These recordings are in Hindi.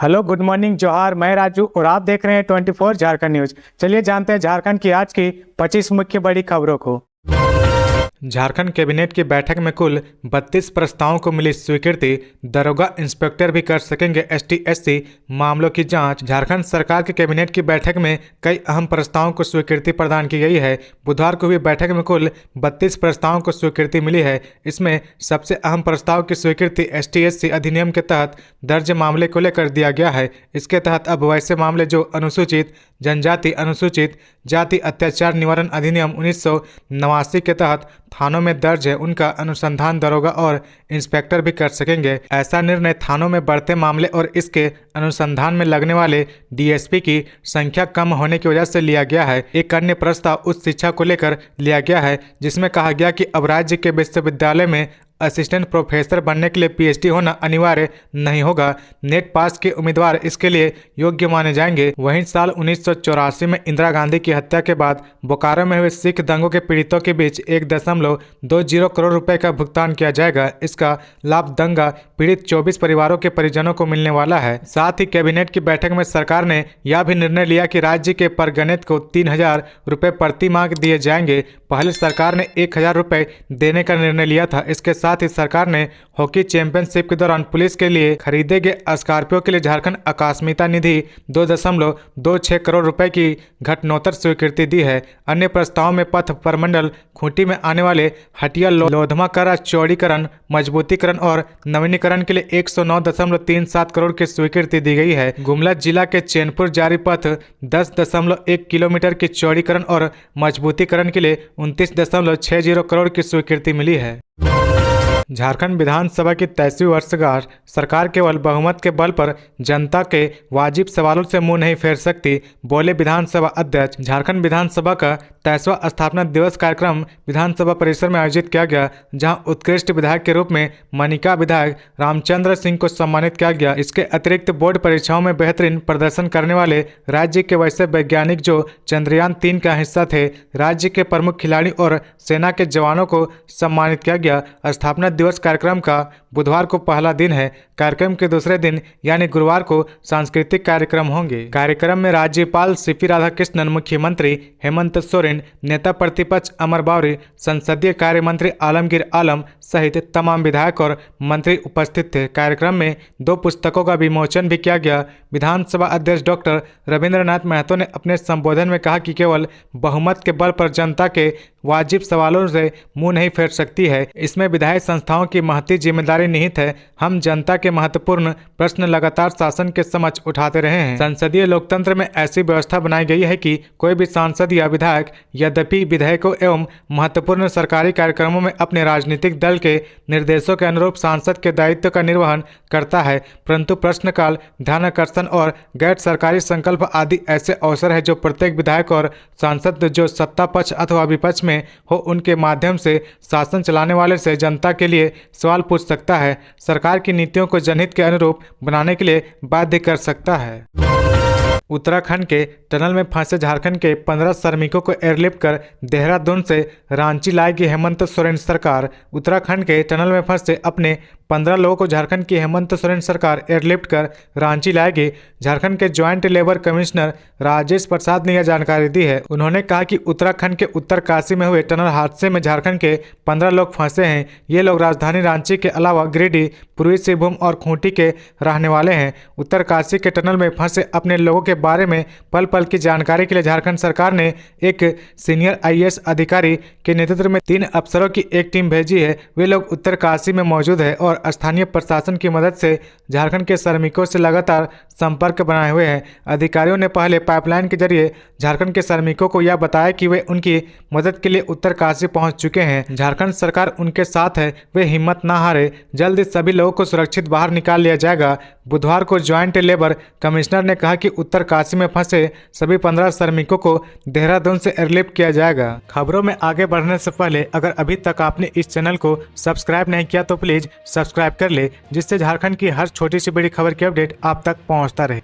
हेलो, गुड मॉर्निंग, जोहार। मैं राजू और आप देख रहे हैं 24 झारखंड न्यूज। चलिए जानते हैं झारखंड की आज की 25 मुख्य बड़ी खबरों को। झारखंड कैबिनेट की बैठक में कुल 32 प्रस्तावों को मिली स्वीकृति। दरोगा इंस्पेक्टर भी कर सकेंगे ST/SC मामलों की जांच। झारखंड सरकार के कैबिनेट की बैठक में कई अहम प्रस्तावों को स्वीकृति प्रदान की गई है। बुधवार को हुई बैठक में कुल 32 प्रस्तावों को स्वीकृति मिली है। इसमें सबसे अहम प्रस्ताव की स्वीकृति ST/SC अधिनियम के तहत दर्ज मामले को लेकर दिया गया है। इसके तहत अब वैसे मामले जो अनुसूचित जनजाति अनुसूचित जाति अत्याचार निवारण अधिनियम 1989 के तहत थानों में दर्ज है, उनका अनुसंधान दरोगा और इंस्पेक्टर भी कर सकेंगे। ऐसा निर्णय थानों में बढ़ते मामले और इसके अनुसंधान में लगने वाले DSP की संख्या कम होने की वजह से लिया गया है। एक अन्य प्रस्ताव उच्च शिक्षा को लेकर लिया गया है, जिसमें कहा गया कि अब राज्य के विश्वविद्यालय में असिस्टेंट प्रोफेसर बनने के लिए PhD होना अनिवार्य नहीं होगा। नेट पास के उम्मीदवार इसके लिए योग्य माने जाएंगे। वहीं साल 1984 में इंदिरा गांधी की हत्या के बाद बोकारो में हुए सिख दंगों के पीड़ितों के बीच 1.20 करोड़ रुपए का भुगतान किया जाएगा। इसका लाभ दंगा पीड़ित 24 परिवारों के परिजनों को मिलने वाला है। साथ ही कैबिनेट की बैठक में सरकार ने यह भी निर्णय लिया कि राज्य के परगनित को 3000 रुपए प्रति माह दिए जाएंगे। पहले सरकार ने 1000 रुपए देने का निर्णय लिया था। इसके साथ ही सरकार ने हॉकी चैंपियनशिप के दौरान पुलिस के लिए खरीदे गए स्कॉर्पियो के लिए झारखंड आकस्मिकता निधि 2.26 करोड़ रुपए की घटनोत्तर स्वीकृति दी है। अन्य प्रस्तावों में पथ प्रमंडल खूंटी में आने वाले हटिया लोधमाकरा चौड़ीकरण मजबूतीकरण और नवीनीकरण के लिए 109.37 करोड़ की स्वीकृति दी गई है। गुमला जिला के चैनपुर जारी पथ 10.1 किलोमीटर की चौड़ीकरण और मजबूतीकरण के लिए 29.60 करोड़ की स्वीकृति मिली है। झारखंड विधानसभा की 23वीं वर्षगांठ। सरकार केवल बहुमत के बल पर जनता के वाजिब सवालों से मुंह नहीं फेर सकती, बोले विधानसभा अध्यक्ष। झारखंड विधानसभा का 23वां स्थापना दिवस कार्यक्रम विधानसभा परिसर में आयोजित किया गया, जहां उत्कृष्ट विधायक के रूप में मनिका विधायक रामचंद्र सिंह को सम्मानित किया गया। इसके अतिरिक्त बोर्ड परीक्षाओं में बेहतरीन प्रदर्शन करने वाले राज्य के वैसे वैज्ञानिक जो चंद्रयान 3 का हिस्सा थे, राज्य के प्रमुख खिलाड़ी और सेना के जवानों को सम्मानित किया गया। स्थापना दिवस कार्यक्रम का बुधवार को पहला दिन है। कार्यक्रम के दूसरे दिन यानी गुरुवार को सांस्कृतिक कार्यक्रम होंगे। कार्यक्रम में राज्यपाल CP राधाकृष्णन, मुख्यमंत्री हेमंत सोरेन, नेता प्रतिपक्ष अमर बावरी, संसदीय कार्य मंत्री आलमगीर आलम सहित तमाम विधायक और मंत्री उपस्थित थे। कार्यक्रम में 2 पुस्तकों का विमोचन भी किया गया। विधानसभा अध्यक्ष डॉक्टर रविंद्रनाथ महतो ने अपने संबोधन में कहा कि केवल बहुमत के बल पर जनता के वाजिब सवालों से मुंह नहीं फेर सकती है। इसमें विधायी संस्थाओं की महती जिम्मेदारी निहित है। हम जनता के महत्वपूर्ण प्रश्न लगातार शासन के समक्ष उठाते रहे हैं। संसदीय लोकतंत्र में ऐसी व्यवस्था बनाई गई है कि कोई भी सांसद या विधायक यद्यपि विधेयकों एवं महत्वपूर्ण सरकारी कार्यक्रमों में अपने राजनीतिक दल के निर्देशों के अनुरूप सांसद के दायित्व का निर्वहन करता है, परंतु प्रश्नकाल, ध्यानाकर्षण और गैर सरकारी संकल्प आदि ऐसे अवसर है जो प्रत्येक विधायक और सांसद जो सत्ता पक्ष अथवा विपक्ष में हो, उनके माध्यम से शासन चलाने वाले से जनता के लिए सवाल पूछ सकता है, सरकार की नीतियों को जनहित के अनुरूप बनाने के लिए बाध्य कर सकता है। उत्तराखंड के टनल में फंसे झारखंड के 15 श्रमिकों को एयरलिफ्ट कर देहरादून से रांची लाएगी हेमंत सोरेन सरकार। उत्तराखंड के टनल में फंसे अपने 15 लोगों को झारखंड की हेमंत सोरेन सरकार एयरलिफ्ट कर रांची लाएगी। झारखंड के ज्वाइंट लेबर कमिश्नर राजेश प्रसाद ने यह जानकारी दी है। उन्होंने कहा कि उत्तराखंड के उत्तरकाशी में हुए टनल हादसे में झारखंड के 15 लोग फंसे हैं। ये लोग राजधानी रांची के अलावा गिरिडीह, पूर्वी सिंहभूम और खूंटी के रहने वाले हैं। उत्तरकाशी के टनल में फंसे अपने लोगों के बारे में पल पल की जानकारी के लिए झारखंड सरकार ने एक सीनियर IAS अधिकारी के नेतृत्व में 3 अफसरों की एक टीम भेजी है। वे लोग उत्तरकाशी में मौजूद है और स्थानीय प्रशासन की मदद से झारखंड के श्रमिकों से लगातार संपर्क बनाए हुए हैं। अधिकारियों ने पहले पाइपलाइन के जरिए झारखंड के श्रमिकों को यह बताया कि वे उनकी मदद के लिए उत्तरकाशी पहुंच चुके हैं। झारखंड सरकार उनके साथ है, वे हिम्मत ना हारे, जल्द ही सभी लोगों को सुरक्षित बाहर निकाल लिया जाएगा। बुधवार को ज्वाइंट लेबर कमिश्नर ने कहा कि उत्तरकाशी में फंसे सभी 15 श्रमिकों को देहरादून से एयरलिफ्ट किया जाएगा। खबरों में आगे बढ़ने से पहले अगर अभी तक आपने इस चैनल को सब्सक्राइब नहीं किया तो प्लीज सब्सक्राइब कर ले, जिससे झारखंड की हर छोटी सी बड़ी खबर की अपडेट आप तक पहुंचता रहे।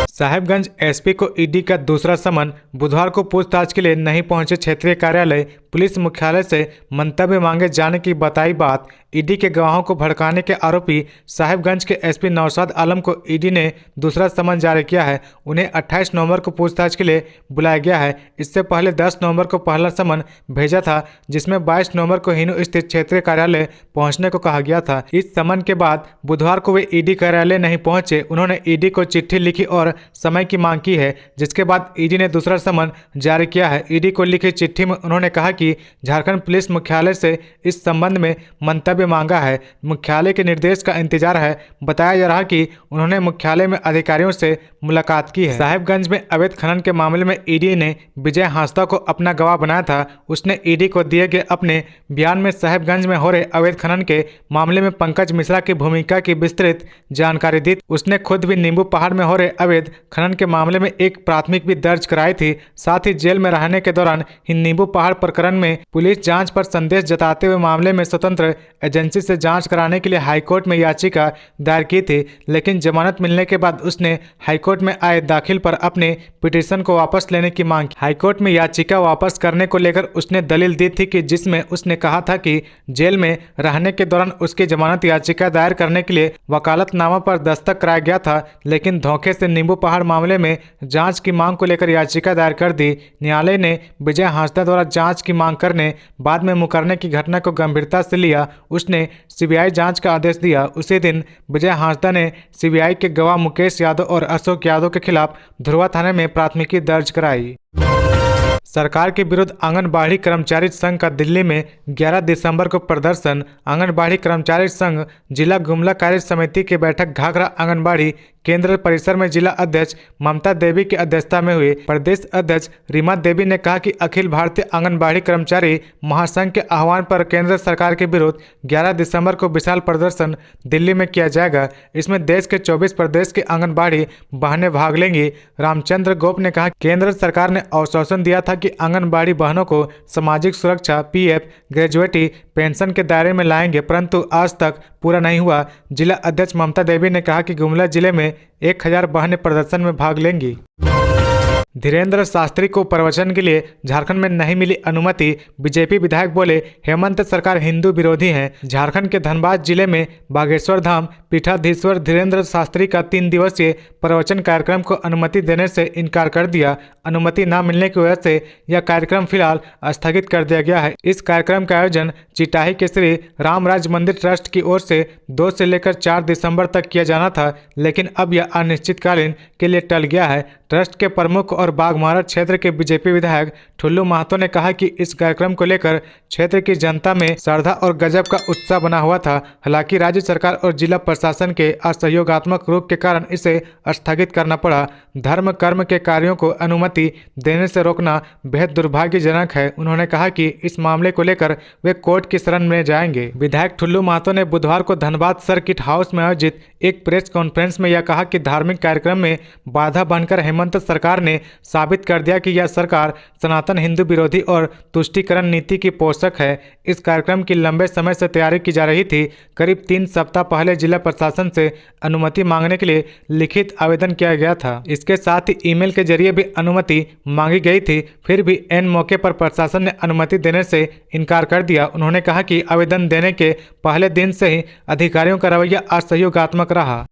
साहेबगंज SP को ED का दूसरा समन। बुधवार को पूछताछ के लिए नहीं पहुंचे क्षेत्रीय कार्यालय पुलिस मुख्यालय से मंतव्य मांगे जाने की बताई बात। ईडी के गवाहों को भड़काने के आरोपी साहिबगंज के एसपी नौशाद आलम को ईडी ने दूसरा समन जारी किया है। उन्हें 28 नवंबर को पूछताछ के लिए बुलाया गया है। इससे पहले 10 नवंबर को पहला समन भेजा था, जिसमें 22 नवंबर को हिनू स्थित क्षेत्रीय कार्यालय पहुंचने को कहा गया था। इस समन के बाद बुधवार को वे ईडी कार्यालय नहीं पहुंचे। उन्होंने ईडी को चिट्ठी लिखी और समय की मांग की है, जिसके बाद ईडी ने दूसरा समन जारी किया है। ईडी को लिखी चिट्ठी में उन्होंने कहा कि झारखंड पुलिस मुख्यालय से इस संबंध में मंतव्य मांगा है। मुख्यालय के निर्देश का इंतजार है। बताया जा रहा कि उन्होंने मुख्यालय में अधिकारियों से मुलाकात की है। साहिबगंज में अवैध खनन के मामले में ईडी ने विजय हांसदा को अपना गवाह बनाया था। उसने ईडी को दिए गए अपने बयान में साहिबगंज में हो रहे अवैध खनन के मामले में पंकज मिश्रा की भूमिका की विस्तृत जानकारी दी। उसने खुद भी नींबू पहाड़ में हो रहे अवैध खनन के मामले में एक प्राथमिक भी दर्ज कराई थी। साथ ही जेल में रहने के दौरान ही नींबू पहाड़ प्रकरण में पुलिस जांच पर संदेश जताते हुए मामले में स्वतंत्र एजेंसी से जांच कराने के लिए हाईकोर्ट में याचिका दायर की थी, लेकिन जमानत मिलने के बाद उसने हाईकोर्ट में आए दाखिल पर अपने पिटीशन को वापस लेने की मांग की। हाईकोर्ट में याचिका वापस करने को लेकर उसने दलील दी थी कि जिसमें उसने कहा था कि जेल में रहने के दौरान उसकी जमानत याचिका दायर करने के लिए वकालतनामा पर दस्तखत कराया गया था, लेकिन धोखे से नींबू पहाड़ मामले में जांच की मांग को लेकर याचिका दायर कर दी। न्यायालय ने विजय हांसदा द्वारा जांच की मांग करने बाद में मुकरने की घटना को गंभीरता से लिया। उसने सीबीआई जांच का आदेश दिया। उसी दिन विजय हांसदा ने सीबीआई के गवाह मुकेश यादव और अशोक यादव के खिलाफ धुरवा थाने में प्राथमिकी दर्ज कराई। सरकार के विरुद्ध आंगनबाड़ी कर्मचारी संघ का दिल्ली में 11 दिसंबर को प्रदर्शन। आंगनबाड़ी कर्मचारी संघ जिला गुमला कार्य समिति की बैठक घाघरा आंगनबाड़ी केंद्र परिसर में जिला अध्यक्ष ममता देवी की अध्यक्षता में हुई। प्रदेश अध्यक्ष रीमा देवी ने कहा कि अखिल भारतीय आंगनबाड़ी कर्मचारी महासंघ के आह्वान पर केंद्र सरकार के विरुद्ध 11 दिसंबर को विशाल प्रदर्शन दिल्ली में किया जाएगा। इसमें देश के 24 प्रदेश की आंगनबाड़ी बहनें भाग लेंगी। रामचंद्र गोप ने कहा केंद्र सरकार ने आश्वासन दिया था कि आंगनबाड़ी बहनों को सामाजिक सुरक्षा, पीएफ, ग्रेजुएटी पेंशन के दायरे में लाएंगे, परंतु आज तक पूरा नहीं हुआ। जिला अध्यक्ष ममता देवी ने कहा कि गुमला जिले में 1000 बहनें प्रदर्शन में भाग लेंगी। धीरेन्द्र शास्त्री को प्रवचन के लिए झारखंड में नहीं मिली अनुमति। बीजेपी विधायक बोले हेमंत सरकार हिंदू विरोधी है। झारखंड के धनबाद जिले में बागेश्वर धाम पीठाधीश्वर धीरेन्द्र शास्त्री का 3 दिवसीय प्रवचन कार्यक्रम को अनुमति देने से इनकार कर दिया। अनुमति न मिलने की वजह से यह कार्यक्रम फिलहाल स्थगित कर दिया गया है। इस कार्यक्रम का आयोजन चिटाही के श्री रामराज मंदिर ट्रस्ट की ओर से 2 से लेकर 4 दिसंबर तक किया जाना था, लेकिन अब यह अनिश्चितकालीन के लिए टल गया है। ट्रस्ट के प्रमुख और बाघमारा क्षेत्र के बीजेपी विधायक ठुल्लू महतो ने कहा कि इस कार्यक्रम को लेकर क्षेत्र की जनता में श्रद्धा और गजब का उत्साह बना हुआ था। हालांकि राज्य सरकार और जिला प्रशासन के असहयोगात्मक रूप के कारण इसे स्थगित करना पड़ा। धर्म कर्म के कार्यों को अनुमति देने से रोकना बेहद दुर्भाग्यजनक है। उन्होंने कहा कि इस मामले को लेकर वे कोर्ट की शरण में जाएंगे। विधायक ठुल्लू महतो ने बुधवार को धनबाद सर्किट हाउस में आयोजित एक प्रेस कॉन्फ्रेंस में यह कहा कि धार्मिक कार्यक्रम में बाधा बनकर हेमंत सरकार ने साबित कर दिया कि यह सरकार सनातन हिंदू विरोधी और तुष्टीकरण नीति की पोषक है। इस कार्यक्रम की लंबे समय से तैयारी की जा रही थी। करीब 3 सप्ताह पहले जिला प्रशासन से अनुमति मांगने के लिए लिखित आवेदन किया गया था। इसके साथ ही ईमेल के जरिए भी अनुमति मांगी गई थी, फिर भी ऐन मौके पर प्रशासन ने अनुमति देने से इनकार कर दिया। उन्होंने कहा कि आवेदन देने के पहले दिन से ही अधिकारियों का रवैया असहयोगात्मक रहा।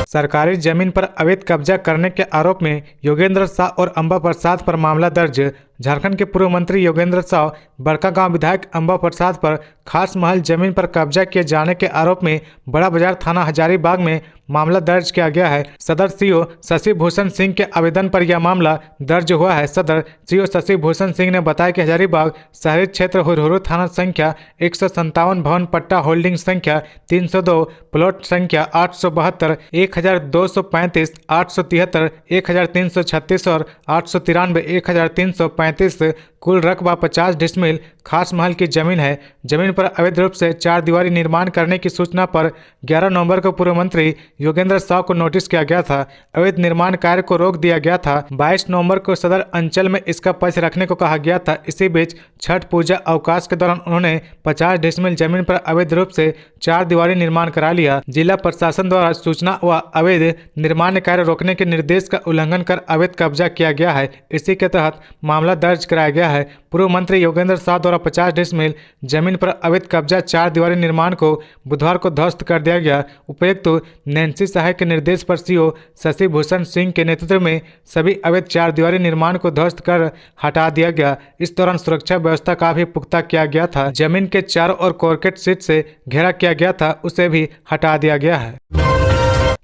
सरकारी जमीन पर अवैध कब्जा करने के आरोप में योगेंद्र शाह और अंबा प्रसाद पर मामला दर्ज। झारखंड के पूर्व मंत्री योगेंद्र शाह बड़कागांव विधायक अंबा प्रसाद पर खास महल जमीन पर कब्जा किए जाने के आरोप में बड़ा बाजार थाना हजारीबाग में मामला दर्ज किया गया है। सदर सीओ शशि भूषण सिंह के आवेदन पर यह मामला दर्ज हुआ है। सदर सीओ शशि भूषण सिंह ने बताया कि हजारीबाग शहरी क्षेत्र हुरहुरु थाना संख्या 157 भवन पट्टा होल्डिंग संख्या 302 प्लॉट संख्या 872 1235 873 1336 और 893 1335 कुल रकबा 50 डिसमिल खास महल की जमीन है। जमीन पर अवैध रूप से 4 दीवारी निर्माण करने की सूचना पर 11 नवंबर को पूर्व मंत्री योगेंद्र शाह को नोटिस किया गया था। अवैध निर्माण कार्य को रोक दिया गया था। 22 नवंबर को सदर अंचल में इसका पक्ष रखने को कहा गया था। इसी बीच छठ पूजा अवकाश के दौरान उन्होंने 50 डिसमिल जमीन पर अवैध रूप से 4 दीवारी निर्माण करा लिया। जिला प्रशासन द्वारा सूचना व अवैध निर्माण कार्य रोकने के निर्देश का उल्लंघन कर अवैध कब्जा किया गया है। इसी के तहत मामला दर्ज कराया गया है। पूर्व मंत्री योगेंद्र साह द्वारा 50 डिसमिल जमीन पर अवैध कब्जा 4 दीवारी निर्माण को बुधवार को ध्वस्त कर दिया गया। उपायुक्त नैन्सी सहाय के निर्देश पर सीओ शशि भूषण सिंह के नेतृत्व में सभी अवैध 4 दीवारी निर्माण को ध्वस्त कर हटा दिया गया। इस दौरान सुरक्षा व्यवस्था का भी पुख्ता किया गया था। जमीन के चारों ओर कॉर्केट शीट से घेरा किया गया था, उसे भी हटा दिया गया है।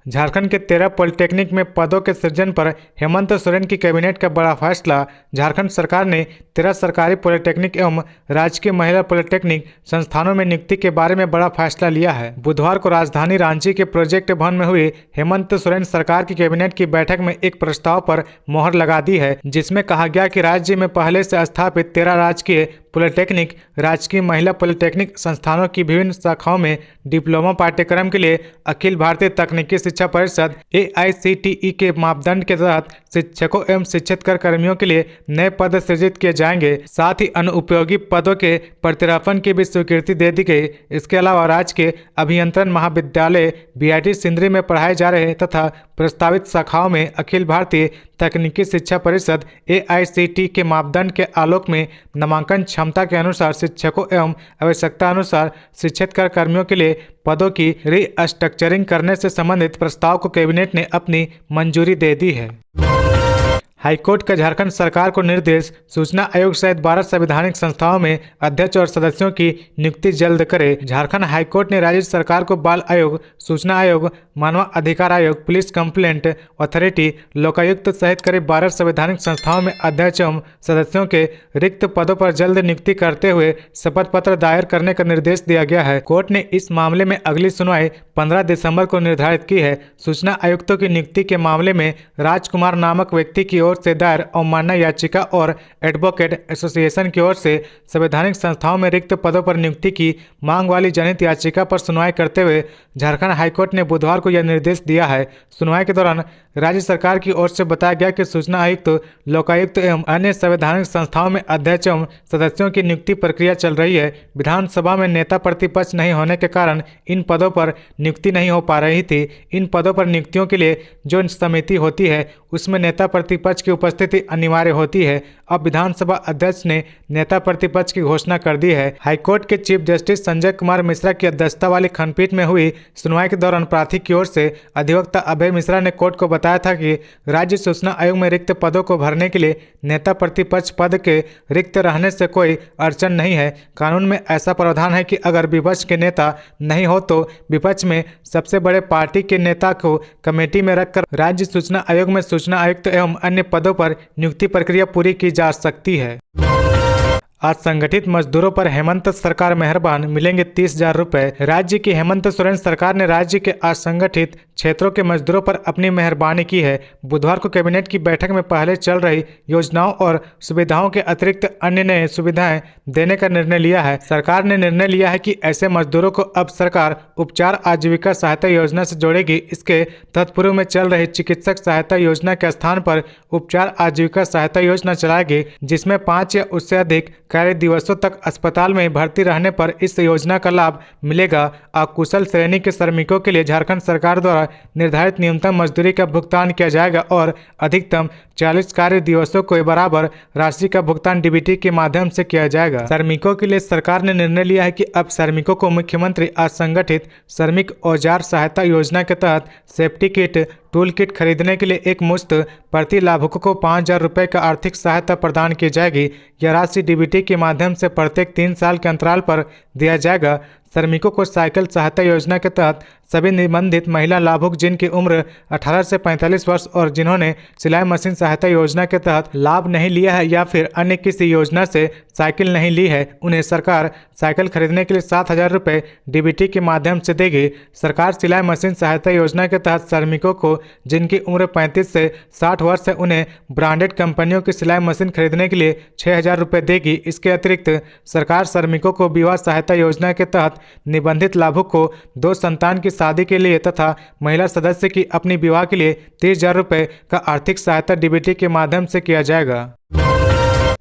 झारखंड के 13 पॉलिटेक्निक में पदों के सृजन पर हेमंत सोरेन की कैबिनेट का बड़ा फैसला। झारखंड सरकार ने 13 सरकारी पॉलिटेक्निक एवं राजकीय महिला पॉलिटेक्निक संस्थानों में नियुक्ति के बारे में बड़ा फैसला लिया है। बुधवार को राजधानी रांची के प्रोजेक्ट भवन में हुई हेमंत सोरेन सरकार की कैबिनेट की बैठक में एक प्रस्ताव पर मोहर लगा दी है, जिसमें कहा गया कि राज्य में पहले से स्थापित 13 राजकीय पॉलिटेक्निक, राजकीय महिला पॉलिटेक्निक संस्थानों की विभिन्न शाखाओं में डिप्लोमा पाठ्यक्रम के लिए अखिल भारतीय तकनीकी शिक्षा परिषद AICTE के मापदंड के तहत शिक्षकों एवं शिक्षित कर्मियों के लिए नए पद सृजित किए जाएंगे। साथ ही अनुपयोगी पदों के प्रतिस्थापन की भी स्वीकृति दे दी गई। इसके अलावा राज्य के अभियंत्रण महाविद्यालय BIT सिंदरी में पढ़ाए जा रहे तथा प्रस्तावित शाखाओं में अखिल भारतीय तकनीकी शिक्षा परिषद AICTE के मापदंड के आलोक में नामांकन क्षमता के अनुसार शिक्षकों एवं आवश्यकता अनुसार शिक्षित कर्मियों के लिए पदों की रीस्ट्रक्चरिंग करने से संबंधित प्रस्ताव को कैबिनेट ने अपनी मंजूरी दे दी है। हाईकोर्ट का झारखंड सरकार को निर्देश, सूचना आयोग सहित 12 संवैधानिक संस्थाओं में अध्यक्ष और सदस्यों की नियुक्ति जल्द करे। झारखंड हाईकोर्ट ने राज्य सरकार को बाल आयोग, सूचना आयोग, मानव अधिकार आयोग, पुलिस कंप्लेंट अथॉरिटी, लोकायुक्त सहित करीब 12 संवैधानिक संस्थाओं में अध्यक्ष एवं सदस्यों के रिक्त पदों पर जल्द नियुक्ति करते हुए शपथ पत्र दायर करने का निर्देश दिया गया है। कोर्ट ने इस मामले में अगली सुनवाई 15 दिसंबर को निर्धारित की है। सूचना आयुक्तों की नियुक्ति के मामले में राजकुमार नामक व्यक्ति की ओर से दायर अवमानना याचिका और एडवोकेट एसोसिएशन की ओर से संवैधानिक संस्थाओं में रिक्त पदों पर नियुक्ति की मांग वाली जनहित याचिका पर सुनवाई करते हुए झारखंड हाईकोर्ट ने बुधवार को यह निर्देश दिया है। सुनवाई के दौरान राज्य सरकार की ओर से बताया गया कि सूचना आयुक्त, लोकायुक्त एवं अन्य संवैधानिक संस्थाओं में अध्यक्ष एवं सदस्यों की नियुक्ति प्रक्रिया चल रही है। विधानसभा में नेता प्रतिपक्ष नहीं होने के कारण इन पदों पर नियुक्ति नहीं हो पा रही थी। इन पदों पर नियुक्तियों के लिए जो समिति होती है उसमें नेता प्रतिपक्ष की उपस्थिति अनिवार्य होती है। अब विधानसभा अध्यक्ष ने नेता प्रतिपक्ष की घोषणा कर दी है। हाईकोर्ट के चीफ जस्टिस संजय कुमार मिश्रा की अध्यक्षता वाली खंडपीठ में हुई सुनवाई के दौरान प्रार्थी की ओर से अधिवक्ता अभय मिश्रा ने कोर्ट को बताया था कि राज्य सूचना आयोग में रिक्त पदों को भरने के लिए नेता प्रतिपक्ष पद के रिक्त रहने से कोई अड़चन नहीं है। कानून में ऐसा प्रावधान है कि अगर विपक्ष के नेता नहीं हो तो विपक्ष में सबसे बड़े पार्टी के नेता को कमेटी में रखकर राज्य सूचना आयोग में सूचना आयुक्त एवं अन्य पदों पर नियुक्ति प्रक्रिया पूरी की जा सकती है। असंगठित मजदूरों पर हेमंत सरकार मेहरबान, मिलेंगे 30,000 रुपए। राज्य की हेमंत सोरेन सरकार ने राज्य के असंगठित क्षेत्रों के मजदूरों पर अपनी मेहरबानी की है। बुधवार को कैबिनेट की बैठक में पहले चल रही योजनाओं और सुविधाओं के अतिरिक्त अन्य नए सुविधाएं देने का निर्णय लिया है। सरकार ने निर्णय लिया है कि ऐसे मजदूरों को अब सरकार उपचार आजीविका सहायता योजना से जोड़ेगी। इसके तत्पूर्व में चल रही चिकित्सक सहायता योजना के स्थान पर उपचार आजीविका सहायता योजना चलाएगी, जिसमें 5 या उससे अधिक कार्य दिवसों तक अस्पताल में भर्ती रहने पर इस योजना का लाभ मिलेगा। अकुशल श्रेणी के श्रमिकों के लिए झारखंड सरकार द्वारा निर्धारित न्यूनतम मजदूरी का भुगतान किया जाएगा और अधिकतम 40 कार्य दिवसों को बराबर राशि का भुगतान DBT के माध्यम से किया जाएगा। श्रमिकों के लिए सरकार ने निर्णय लिया है कि अब श्रमिकों को मुख्यमंत्री असंगठित श्रमिक औजार सहायता योजना के तहत सेफ्टी किट, टूल किट खरीदने के लिए एक मुश्त प्रति लाभुकों को 5,000 रुपये का आर्थिक सहायता प्रदान की जाएगी। यह राशि DBT के माध्यम से प्रत्येक 3 साल के अंतराल पर दिया जाएगा। श्रमिकों को साइकिल सहायता योजना के तहत सभी निबंधित महिला लाभुक जिनकी उम्र 18 से 45 वर्ष और जिन्होंने सिलाई मशीन सहायता योजना के तहत लाभ नहीं लिया है या फिर अन्य किसी योजना से साइकिल नहीं ली है, उन्हें सरकार साइकिल खरीदने के लिए 7,000 रुपये DBT के माध्यम से देगी। सरकार सिलाई मशीन सहायता योजना के तहत श्रमिकों को जिनकी उम्र 35 से 60 वर्ष है उन्हें ब्रांडेड कंपनियों की सिलाई मशीन खरीदने के लिए 6,000 रुपये देगी। इसके अतिरिक्त सरकार श्रमिकों को विवाह सहायता योजना के तहत निबंधित लाभुक को 2 संतान की शादी के लिए तथा महिला सदस्य की अपनी विवाह के लिए 30,000 रुपये का आर्थिक सहायता DBT के माध्यम से किया जाएगा।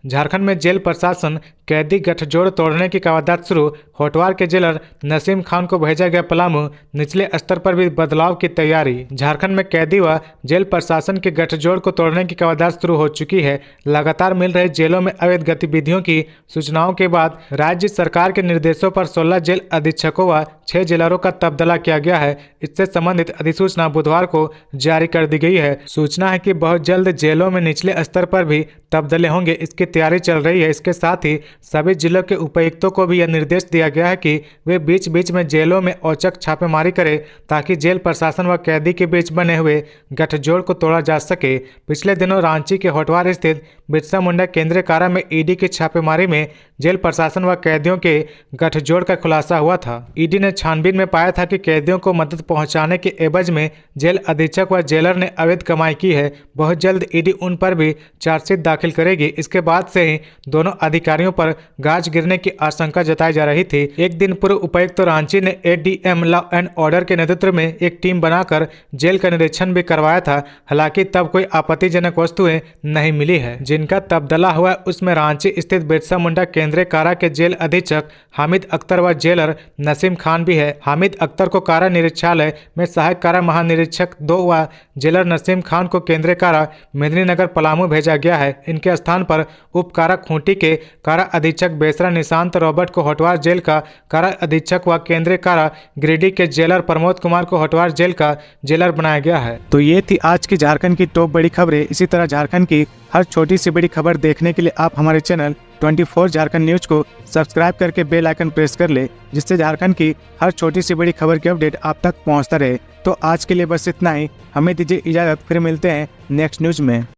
झारखंड में जेल प्रशासन कैदी गठजोड़ तोड़ने की कवायद शुरू। होटवार के जेलर नसीम खान को भेजा गया पलामू। निचले स्तर पर भी बदलाव की तैयारी। झारखंड में कैदी व जेल प्रशासन के गठजोड़ को तोड़ने की कवायद शुरू हो चुकी है। लगातार मिल रहे जेलों में अवैध गतिविधियों की सूचनाओं के बाद राज्य सरकार के निर्देशों पर 16 जेल अधीक्षकों व 6 जेलरों का तबादला किया गया है। इससे संबंधित अधिसूचना बुधवार को जारी कर दी गई है। सूचना है कि बहुत जल्द जेलों में निचले स्तर पर भी तब्दीली होंगे, इसकी तैयारी चल रही है। इसके साथ ही सभी जिलों के उपायुक्तों को भी यह निर्देश दिया गया है कि वे बीच बीच में जेलों में औचक छापेमारी करें ताकि जेल प्रशासन व कैदी के बीच बने हुए गठजोड़ को तोड़ा जा सके। पिछले दिनों रांची के होटवार स्थित बिरसा मुंडा केंद्रीय कारा में ईडी की छापेमारी में जेल प्रशासन व कैदियों के गठजोड़ का खुलासा हुआ था। ईडी ने छानबीन में पाया था कि कैदियों को मदद पहुंचाने के एवज में जेल अधीक्षक व जेलर ने अवैध कमाई की है। बहुत जल्द ईडी उन पर भी चार्जशीट दाखिल करेगी। इसके बाद से ही दोनों अधिकारियों पर गाज गिरने की आशंका जताई जा रही थी। एक दिन पूर्व उपायुक्त रांची ने एडीएम लॉ एंड ऑर्डर के नेतृत्व में एक टीम बनाकर जेल का निरीक्षण भी करवाया था। हालांकि तब कोई आपत्तिजनक वस्तुएं नहीं मिली है। जिनका तबादला हुआ उसमें रांची स्थित बिरसा मुंडा केंद्रीय कारा के जेल अधीक्षक हामिद अख्तर व जेलर नसीम खान भी है। हामिद अख्तर को कारा निरीक्षालय में सहायक कारा महानिरीक्षक 2 व जेलर नसीम खान को केंद्रीय कारा मेदिनीनगर पलामू भेजा गया है। इनके स्थान पर उप कारा खूंटी के कारा अधीक्षक बेसरा निशांत रॉबर्ट को होटवार जेल का कारा अधीक्षक व केंद्रीय कारा गिरिडीह के जेलर प्रमोद कुमार को होटवार जेल का जेलर बनाया गया है। तो ये थी आज की झारखंड की टॉप बड़ी खबरें। इसी तरह झारखंड की हर छोटी सी बड़ी खबर देखने के लिए आप हमारे चैनल 24 झारखंड न्यूज को सब्सक्राइब करके बेल आइकन प्रेस कर ले, जिससे झारखंड की हर छोटी सी बड़ी खबर की अपडेट आप तक पहुंचता रहे। तो आज के लिए बस इतना ही। हमें दीजिए इजाजत, फिर मिलते हैं नेक्स्ट न्यूज में।